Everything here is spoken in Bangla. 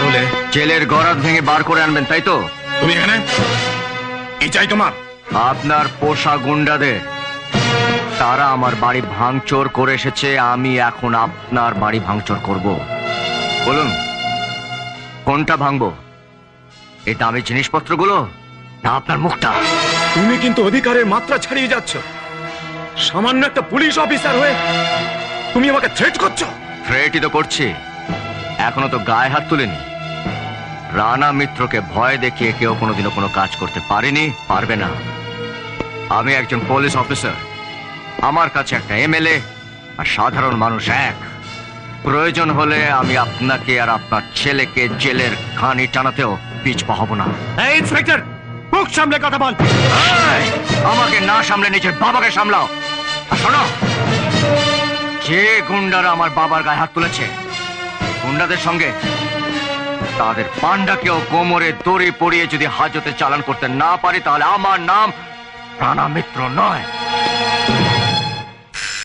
হলে জেলের গরাদ ভেঙে বার করে আনবেন, তাই তো? তুমি এখানে কি চাই তোমার? আপনার পোষা গুন্ডাদের, তারা আমার বাড়ি ভাঙচুর করে এসেছে, আমি এখন আপনার বাড়ি ভাঙচুর করব। বলুন কোনটা ভাঙবো? এই দামি জিনিসপত্রগুলো না আপনার মুখটা? তুমি কিন্তু অধিকারের মাত্রা ছাড়িয়ে যাচ্ছ। সামান্য একটা পুলিশ অফিসার হয়ে তুমি আমাকে থ্রেট করছো। থ্রেটই তো করছি, এখনো তো গায়ে হাত তুলিনি। রানা মিত্রকে ভয় দেখিয়ে কেউ কোনোদিনও কোনো কাজ করতে পারেনি, পারবে না। আমি একজন পুলিশ অফিসার, আমার কাছে একটা এমএলএ আর সাধারণ মানুষ এক। প্রয়োজন হলে আমি আপনাকে আর আপনার ছেলেকে জেলের ঘানি টানাতেও পিছপা হব না। এই ইন্সপেক্টর, মুখ সামলে কথা বল। এই, আমাকে না সামলে নিজের বাবাকে সামলাও। আর শোনো, যে গুন্ডারা আমার বাবার গায়ে হাত তুলেছে, গুন্ডাদের সঙ্গে তাদের পান্ডাকেও কোমরে দড়ি পরিয়ে যদি হাজতে চালান করতে না পারি, তাহলে আমার নাম রানা মিত্র নয়।